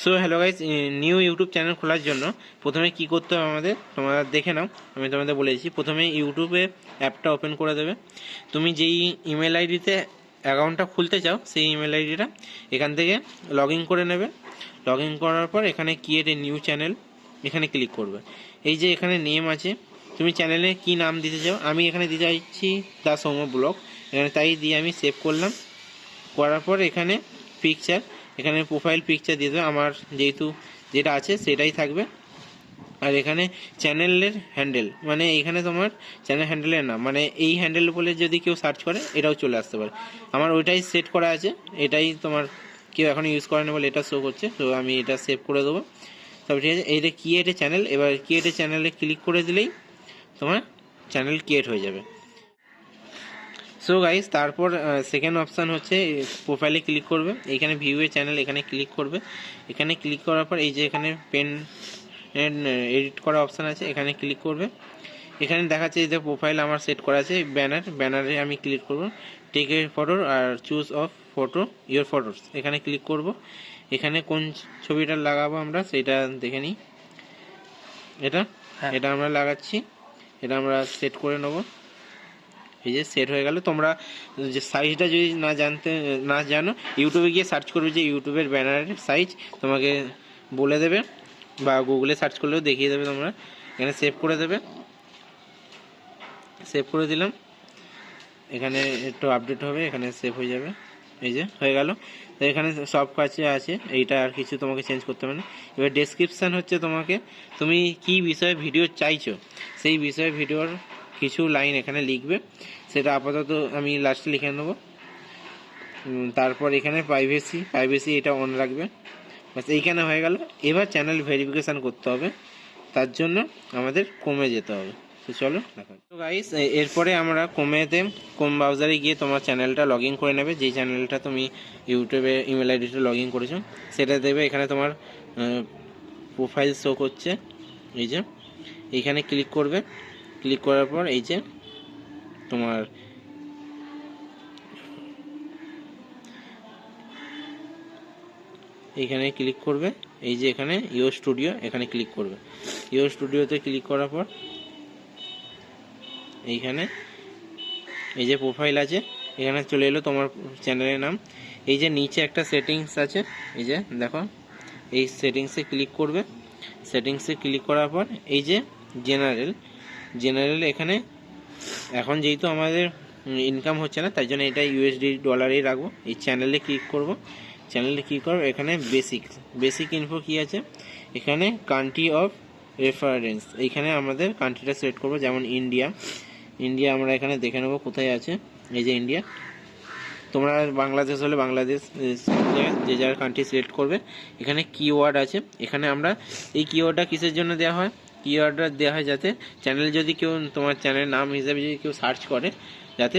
So hello guys, new YouTube channel খোলার জন্য প্রথমে কি করতে হবে আমাদের, তোমরা দেখে নাও। আমি তোমাদের বলে দিচ্ছি। প্রথমে ইউটিউবে অ্যাপটা ওপেন করে দেবে। তুমি যেই ইমেল আইডিতে অ্যাকাউন্টটা খুলতে চাও সেই ইমেল আইডিটা এখান থেকে লগ ইন করে নেবে। লগ ইন করার পর এখানে ক্রিয়েট এ নিউ চ্যানেল এখানে ক্লিক করবে। এই যে এখানে নেম আছে, তুমি চ্যানেলে কি নাম দিতে চাও। আমি এখানে দিতে চাইছি দ্য সৌম্য ব্লগ, এখানে তাই দিয়ে আমি সেভ করলাম। করার পর এখানে পিকচার, এখানে প্রোফাইল পিকচার দিয়ে দেবে। আমার যেহেতু যেটা আছে সেটাই থাকবে। আর এখানে চ্যানেলের হ্যান্ডেল, মানে এইখানে তোমার চ্যানেল হ্যান্ডেলের নাম, মানে এই হ্যান্ডেল বলে যদি কেউ সার্চ করে এটাও চলে আসতে পারে। আমার ওইটাই সেট করা আছে, এটাই তোমার কেউ এখন ইউজ করে না বলে এটা শো করছে। তো আমি এটা সেভ করে দেবো। তবে ঠিক আছে, এইটা ক্রিয়েট এ চ্যানেল, এবার ক্রিয়েট এ চ্যানেলে ক্লিক করে দিলেই তোমার চ্যানেল ক্রিয়েট হয়ে যাবে। সো গাইস, তারপর সেকেন্ড অপশান হচ্ছে প্রোফাইলে ক্লিক করবে। এখানে ভিউ এ চ্যানেল এখানে ক্লিক করবে। এখানে ক্লিক করার পর এই যে এখানে পেন এডিট করা অপশান আছে, এখানে ক্লিক করবে। এখানে দেখাচ্ছে যে প্রোফাইল আমার সেট করা আছে ব্যানারে আমি ক্লিক করব। টেক এ ফটো আর choose of photo your photos, এখানে ক্লিক করব। এখানে কোন ছবিটা লাগাবো আমরা সেটা দেখে নিই। এটা আমরা লাগাচ্ছি, এটা আমরা সেট করে নেবো। এই যে সেট হয়ে গেল। তোমরা যে সাইজটা যদি না জানো, ইউটিউবে গিয়ে সার্চ করবে যে ইউটিউবের ব্যানারের সাইজ, তোমাকে বলে দেবে, বা গুগলে সার্চ করলেও দেখিয়ে দেবে। তোমরা এখানে সেভ করে দেবে। সেভ করে দিলাম, এখানে একটু আপডেট হবে, এখানে সেভ হয়ে যাবে। এই যে হয়ে গেল। তো এখানে সব কাছে আছে, এইটা আর কিছু তোমাকে চেঞ্জ করতে হবে না। এবার ডেসক্রিপশান হচ্ছে তুমি কি বিষয়ে ভিডিও চাইছো সেই বিষয়ে ভিডিওর কিছু লাইন এখানে লিখবে। সেটা আপাতত আমি লাস্টে লিখে নেবো। তারপর এখানে প্রাইভেসি এটা অন রাখবে। বাস এইখানে হয়ে গেল। এবার চ্যানেল ভেরিফিকেশান করতে হবে, তার জন্য আমাদের কমে যেতে হবে। তো চলো দেখা। তো গাইস, এরপরে আমরা কোম ব্রাউজারে গিয়ে তোমার চ্যানেলটা লগ ইন করে নেবে। যেই চ্যানেলটা তুমি ইউটিউবে ইমেল আইডিতে লগ ইন করেছো সেটা দেবে। এখানে তোমার প্রোফাইল শো করছে, এই যে এইখানে ক্লিক করবে। ক্লিক করার পর এই যে তোমার এইখানে ক্লিক করবে। এই যে এখানে ইও স্টুডিও, এখানে ক্লিক করবে। ইও স্টুডিওতে ক্লিক করার পর এইখানে এই যে প্রোফাইল আছে, এখানে চলে এলো তোমার চ্যানেলের নাম। এই যে নিচে একটা সেটিংস আছে, এই যে দেখো, এই সেটিংসে ক্লিক করবে। সেটিংসে ক্লিক করার পর এই যে জেনারেল এখানে এখন যেহেতু আমাদের ইনকাম হচ্ছে না, তাই জন্য এটা ইউএসডি ডলারেই রাখবো। এই চ্যানেলে ক্লিক করব। চ্যানেলে ক্লিক করবো, এখানে বেসিক ইনফো কী আছে, এখানে কান্ট্রি অফ রেফারেন্স, এইখানে আমাদের কান্ট্রিটা সিলেক্ট করবো। যেমন ইন্ডিয়া আমরা এখানে দেখে নেবো কোথায় আছে। এই যে ইন্ডিয়া। তোমরা বাংলাদেশ হলে বাংলাদেশ, যে যার কান্ট্রি সিলেক্ট করবে। এখানে কিওয়ার্ড আছে, এখানে আমরা এই কিওয়ার্ডটা কিসের জন্য দেওয়া হয়, কিওয়ার্ডটা দেওয়া হয় যাতে চ্যানেল যদি কেউ তোমার চ্যানেলের নাম হিসেবে যদি কেউ সার্চ করে, যাতে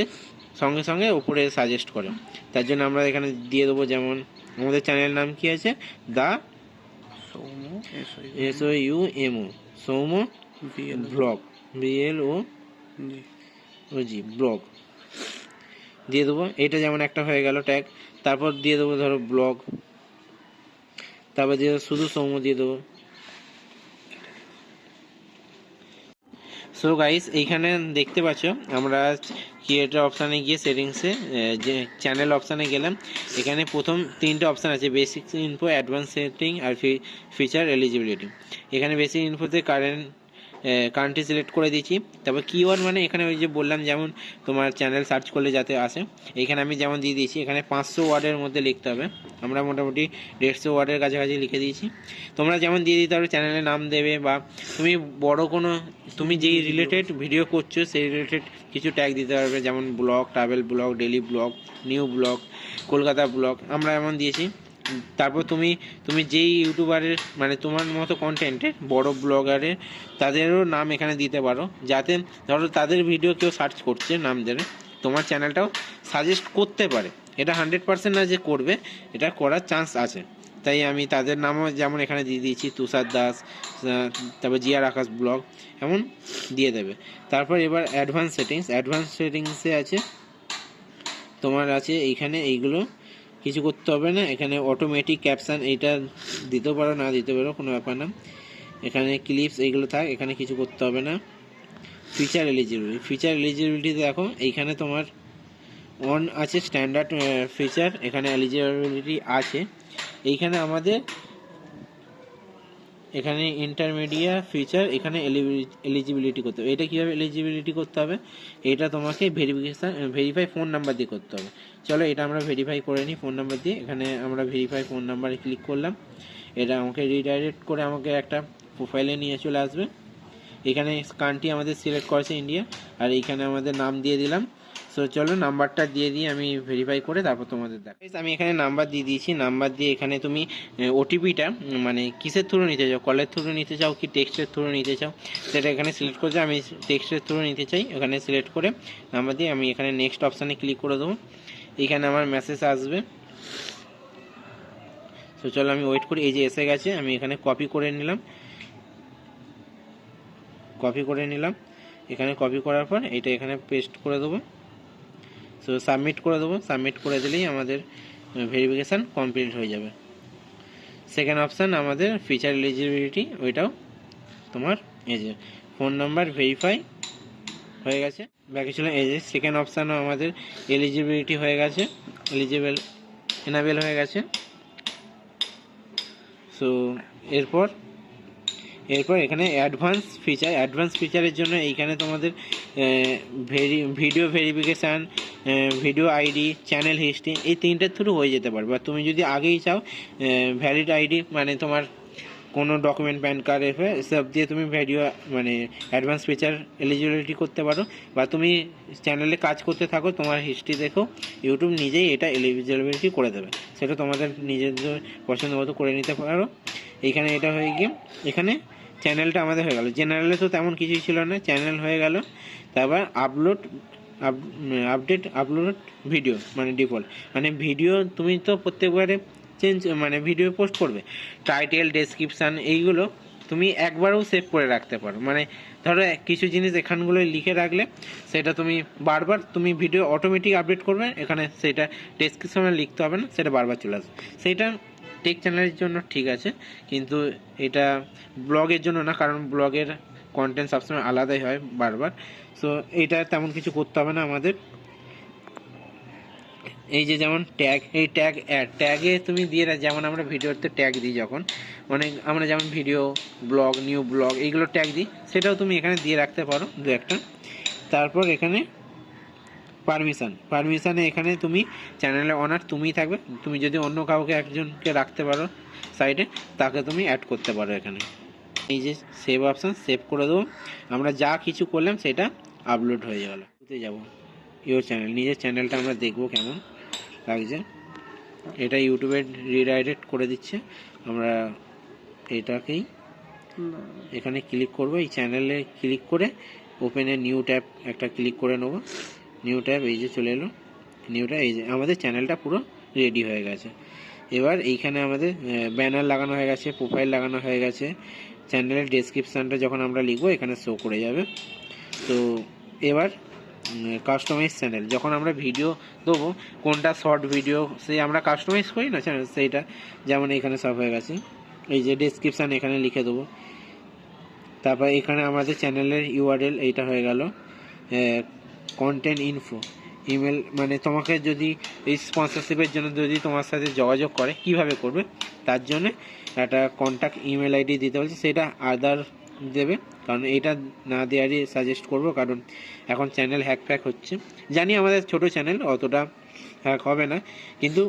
সঙ্গে সঙ্গে উপরে সাজেস্ট করে। তার জন্য আমরা এখানে দিয়ে দেবো। যেমন আমাদের চ্যানেলের নাম কি আছে, the Soumya SOUMO Soumya blog BLOG blog দিয়ে দেবো। এটা যেমন একটা হয়ে গেল ট্যাগ। তারপর দিয়ে দেবো ধরো ব্লগ, তারপর দিয়ে শুধু সৌম্য দিয়ে দেবো। সো গাইস, এইখানে দেখতে পাচ্ছ আমরা ক্রিয়েটর অপশানে গিয়ে সেটিংসে যে চ্যানেল অপশানে গেলাম। এখানে প্রথম তিনটে অপশান আছে, বেসিক ইনফো, অ্যাডভান্স সেটিং আর ফিচার এলিজিবিলিটি। এখানে বেসিক ইনফোতে কান্ট্রি সিলেক্ট করে দিয়েছি। তারপর কিওয়ার্ড, মানে এখানে ওই যে বললাম যেমন তোমার চ্যানেল সার্চ করলে যাতে আসে, এইখানে আমি যেমন দিয়ে দিয়েছি। এখানে 500 ওয়ার্ডের মধ্যে লিখতে হবে, আমরা মোটামুটি 150 ওয়ার্ডের কাছাকাছি লিখে দিয়েছি। তোমরা যেমন দিয়ে দিতে পারো, চ্যানেলের নাম দেবে, বা তুমি বড় কোনো তুমি যেই রিলেটেড ভিডিও করছো সেই রিলেটেড কিছু ট্যাগ দিতে পারবে। যেমন blog, travel blog, daily blog, new blog, Kolkata blog আমরা এমন দিয়েছি। তারপর তুমি যেই ইউটিউবারের, মানে তোমার মতো কন্টেন্টের বড় ব্লগারের, তাদেরও নাম এখানে দিতে পারো, যাতে ধরো তাদের ভিডিও কেউ সার্চ করছে নাম ধরে, তোমার চ্যানেলটাও সাজেস্ট করতে পারে। এটা 100% না যে করবে, এটা করার চান্স আছে। তাই আমি তাদের নামও যেমন এখানে দিয়ে দিয়েছি, তুষার দাস, তারপর জিয়ার আকাশ ব্লগ, এমন দিয়ে দেবে। তারপর এবার অ্যাডভান্স সেটিংসে আছে তোমার আছে এইখানে এইগুলো কিছু করতে হবে না। এখানে অটোমেটিক ক্যাপশন এইটা দিতেও পারো, না দিতে পারো, কোনো ব্যাপার না। এখানে ক্লিপস এইগুলো থাক, এখানে কিছু করতে হবে না। ফিচার এলিজিবিলিটি দেখো, এইখানে তোমার অন আছে স্ট্যান্ডার্ড ফিচার, এখানে এলিজিবিলিটি আছে। এইখানে আমাদের এখানে ইন্টারমিডিয়েট ফিচার, এখানে এলিজিবিলিটি করতে হবে। এটা কীভাবে এলিজিবিলিটি করতে হবে, এটা তোমাকে ভেরিফাই ফোন নাম্বার দিয়ে করতে হবে। চলো এটা আমরা ভেরিফাই করে নিই ফোন নাম্বার দিয়ে। এখানে আমরা ভেরিফাই ফোন নাম্বারে ক্লিক করলাম, এটা আমাকে রিডাইরেক্ট করে আমাকে একটা প্রোফাইলে নিয়ে চলে আসবে। এখানে কান্ট্রি আমাদের সিলেক্ট করেছে ইন্ডিয়া, আর এইখানে আমাদের নাম দিয়ে দিলাম। সো চলো নাম্বারটা দিয়ে দিয়ে আমি ভেরিফাই করে তারপর তোমাদের দেখ। আমি এখানে নাম্বার দিয়ে দিয়েছি। নাম্বার দিয়ে এখানে তুমি ওটিপিটা মানে কিসের থ্রু নিতে চাও, কলের থ্রু নিতে চাও কি টেক্সটের থ্রু নিতে চাও, সেটা এখানে সিলেক্ট করছো। আমি টেক্সটের থ্রু নিতে চাই, এখানে সিলেক্ট করে নাম্বার দিয়ে আমি এখানে নেক্সট অপশানে ক্লিক করে দেবো। এখানে আমার মেসেজ আসবে। সো চলো আমি ওয়েট করি। এই যে এসে গেছে, আমি এখানে কপি করে নিলাম। এখানে কপি করার পর এটা এখানে পেস্ট করে দেবো। সো সাবমিট করে দেবো। সাবমিট করে দিলেই আমাদের ভেরিফিকেশান কমপ্লিট হয়ে যাবে। সেকেন্ড অপশান আমাদের ফিচার এলিজিবিলিটি, ওইটাও তোমার এই যে ফোন নাম্বার ভেরিফাই হয়ে গেছে। বাকি ছিল এই যে সেকেন্ড অপশানও আমাদের এলিজিবিলিটি হয়ে গেছে, এনাবেল হয়ে গেছে। সো এরপর এখানে অ্যাডভান্স ফিচারের জন্য এইখানে তোমাদের video verification, video ID, channel history, এই তিনটের থ্রু হয়ে যেতে পারবে। আর তুমি যদি আগেই চাও ভ্যালিড আইডি মানে তোমার কোনো ডকুমেন্ট, প্যান কার্ড, এসব দিয়ে তুমি ভিডিও মানে অ্যাডভান্স ফিচার এলিজিবিলিটি করতে পারো। বা তুমি চ্যানেলে কাজ করতে থাকো, তোমার হিস্ট্রি দেখো, ইউটিউব নিজেই এটা এলিজিবিলিটি করে দেবে। সেটা তোমাদের নিজেদের পছন্দ মতো করে নিতে পারো। এইখানে এটা হয়ে গিয়ে এখানে চ্যানেলটা আমাদের হয়ে গেল। জেনারেলে তো তেমন কিছুই ছিল না, চ্যানেল হয়ে গেল। তারপর আপলোড ভিডিও মানে ডিফল্ট, মানে ভিডিও তুমি তো প্রত্যেকবারে মানে ভিডিও পোস্ট করবে, টাইটেল, ডেসক্রিপশান এইগুলো তুমি একবারও সেভ করে রাখতে পারো। মানে ধরো কিছু জিনিস এখানগুলো লিখে রাখলে সেটা তুমি বারবার তুমি ভিডিও অটোমেটিক আপডেট করবে, এখানে সেটা ডেসক্রিপশনে লিখতে হবে না, সেটা বারবার চলে আসবে। সেইটা টেক চ্যানেলের জন্য ঠিক আছে, কিন্তু এটা ব্লগের জন্য না, কারণ ব্লগের কন্টেন্ট সবসময় আলাদাই হয় বারবার। সো এইটা তেমন কিছু করতে হবে না আমাদের। এই যে যেমন ট্যাগ, এই ট্যাগে তুমি দিয়ে যেমন আমরা ভিডিওতে ট্যাগ দিই, যখন আমরা যেমন ভিডিও ব্লগ, নিউ ব্লগ এইগুলো ট্যাগ দিই, সেটাও তুমি এখানে দিয়ে রাখতে পারো দু একটা। তারপর এখানে পারমিশানে এখানে তুমি চ্যানেলের অনার তুমিই থাকবে। তুমি যদি অন্য কাউকে একজনকে রাখতে পারো সাইডে, তাকে তুমি অ্যাড করতে পারো এখানে। এই যে সেভ অপশান, সেভ করে দেবো। আমরা যা কিছু করলাম সেটা আপলোড হয়ে গেল। যাবো ইউর চ্যানেল, নিজের চ্যানেলটা আমরা দেখবো কেমন লাগছে। এটা ইউটিউবে রিডাইরেক্ট করে দিচ্ছে। আমরা এটাকেই এখানে ক্লিক করব, এই চ্যানেলে ক্লিক করে ওপেনে নিউ ট্যাব একটা ক্লিক করে নেব। নিউ ট্যাব এই যে চলে এলো, নিউ ট্যাব। এই যে আমাদের চ্যানেলটা পুরো রেডি হয়ে গেছে। এবার এইখানে আমাদের ব্যানার লাগানো হয়ে গেছে, প্রোফাইল লাগানো হয়ে গেছে। চ্যানেলের ডেসক্রিপশানটা যখন আমরা লিখবো এখানে শো করে যাবে। তো এবার কাস্টমাইজ চ্যানেল, যখন আমরা ভিডিও দেবো, কোনটা শর্ট ভিডিও সেই আমরা কাস্টমাইজ করি না চ্যানেল, সেইটা যেমন এখানে সব হয়ে গেছে। এই যে ডেসক্রিপশান এখানে লিখে দেবো। তারপর এখানে আমাদের চ্যানেলের ইউআরএল এইটা হয়ে গেল। কন্টেন্ট ইনফো, ইমেল, মানে তোমাকে যদি এই স্পন্সরশিপের জন্য যদি তোমার সাথে যোগাযোগ করে কিভাবে করবে, তার জন্য একটা কন্ট্যাক্ট ইমেল আইডি দিতে বলছে, সেটা আদার দেবে। কারণ এটা না দেওয়ারই সাজেস্ট করবো, কারণ এখন চ্যানেল হ্যাক হচ্ছে। জানি আমাদের ছোট চ্যানেল, অতটা হ্যাক হবে না, কিন্তু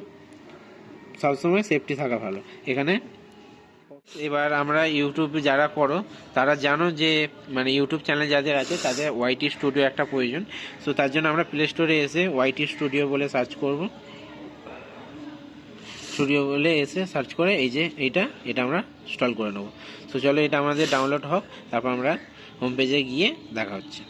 সবসময় সেফটি থাকা ভালো এখানে। এবার আমরা ইউটিউব যারা করো তারা জানো যে মানে ইউটিউব চ্যানেল যাদের আছে তাদের ওয়াইটি স্টুডিও একটা প্রয়োজন। সো তার জন্য আমরা প্লে স্টোরে এসে ওয়াইটি স্টুডিও বলে সার্চ করব। স্টুডিও বলে এসে সার্চ করে এই যে এটা আমরা ইনস্টল করে নেব। সো চলো এটা আমাদের ডাউনলোড হোক, তারপর আমরা হোম পেজে গিয়ে দেখা হচ্ছে।